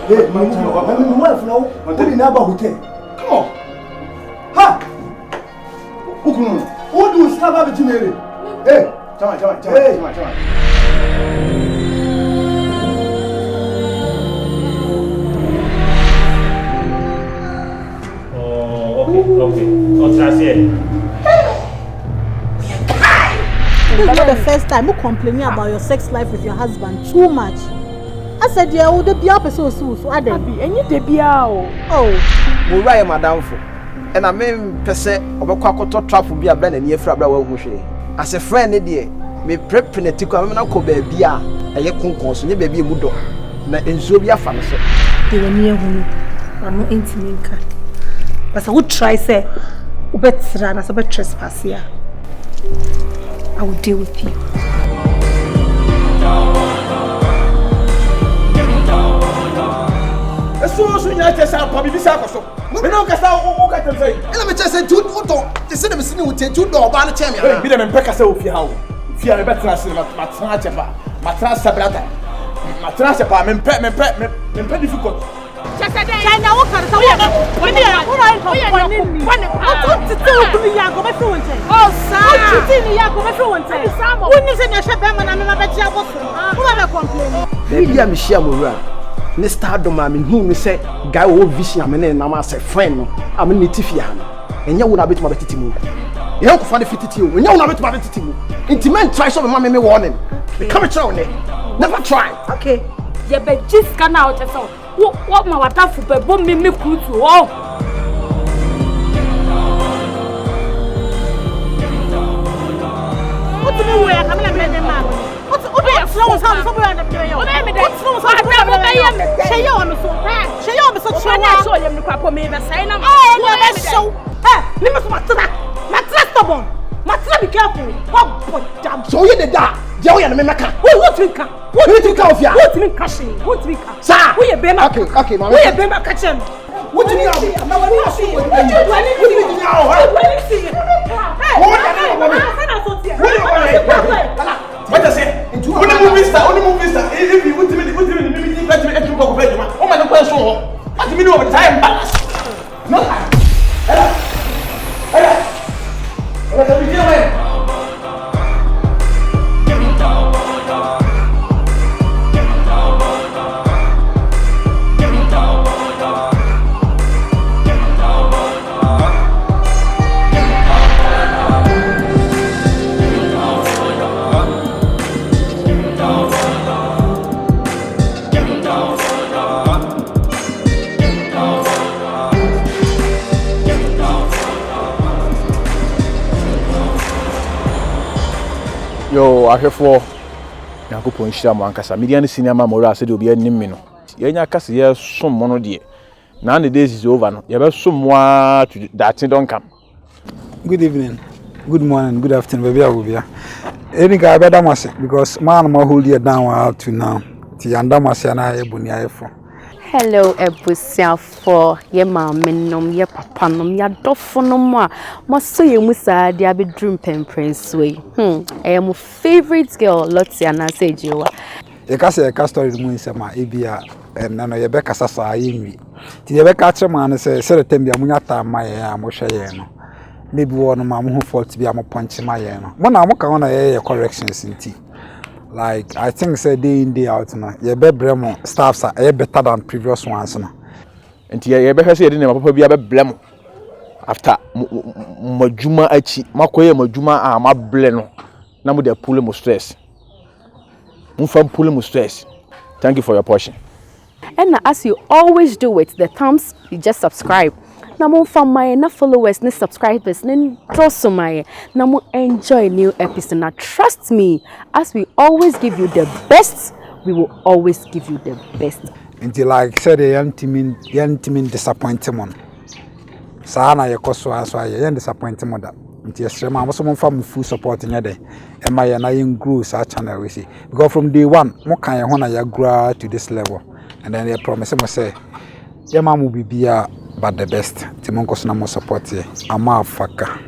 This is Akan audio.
Hey, my wife now. What in about hotel? Come on. Ha! Who do snap up to Mary? Hey, come Okay. What's that say? This is not the first time you complaining about your sex life with your husband too much. I said, yeah, would be up so I didn't and you did be out. Oh, we'll write madam for. And I mean, per se, of a quacko trap will be a blend and year for a brother. As a friend, dear, may prep to come and go baby, a young concourse, and baby mudo. And so be a fancy. They were near whom I'm not intimate. But I would try, say, better run as a bit trespass here. I will deal with you. As soon as we get this out, probably this out. We don't get out. What can I say? Let me just say, two the cinema scene with 2 door ban champion. Be them and Pekka so fear how. Fear a better Matrasa, Matrasa, men difficult. China, what can I tell you? When you want to tell me, Yago, my fluent. Oh, sir, Yago, my fluent. When you say your shop, and I'm a better who have a complaint. Maybe I'm Michelle Moran. Nesta Domam, whom you say, Guy will vision, and I'm a friend. I'm a Nitifian. And you would have been my Timu. You have to find a fit to you when you're not about Timu. Intimate try some mammy warning. Become a child. Never try. Okay. You bet just can out as all. What my water for the bomb me cool to all. What do you wear? I'm not a man. What's flowers? How somewhere on the player? What's flowers? I grab say you on the phone. Say you on the phone. I saw you in the crap for me. The sign of so. Hey, you must Matra, be careful. What damn. So you did that. Joey and Meka. What to come? What to come? What to make cashing? What to make? Sir, we are Bema. Okay, Mama. We are Bema catching. What do you see? I'm not going to see. What do you see now? What do you see? What I say? Only movie star. If you would let me go bed. Oh my God, so what do you mean over time? No. Let me get away. Yo, I hear for Nakupon Shamankasa, Median Senior Mamora said you'll be a nimino. Yanya Cassia, some mono dear. Now the days is over. You have some more to that don't come. Good evening, good morning, good afternoon, baby. I will be here. Any guy better must because man, my whole year down out to now. Tiandamasiana Ebunia for. Hello, Ebusia for ye mamma, ye papa, ya dofo no more. Must you musa, dear bedroom pen prince way. I am a favorite girl, Lotiana said you are. A castle moon sama, Ebia, and none of your Becca Sasa in the Rebecca man says, Tembia Munata, my Moshayeno. Maybe one of my who fault to be a punch my yano. One I walk on a corrections in tea. Like, I think say day in day out now. Your bedroom staffs are better than previous ones now. And you better say, I didn't be a blem after Majuma Achi, Makoya Majuma, my bleno. Now with the pull stress. Mufam pull stress. Thank you for your portion. And as you always do with the thumbs, you just subscribe. Namu from my na followers, na subscribers, na also my namu enjoy new episode. Now trust me, as we always give you the best, we will always give you the best. Until like said, the young team disappointment. Sana your cost was why you disappointment that. Until Sema was someone from full support in your day. And my and grew such channel we see. Because from day one, more kind of honor you grow to this level. And then they promise him say, your mom will be but the best. Timonko Snamo support ye. Ama Faka.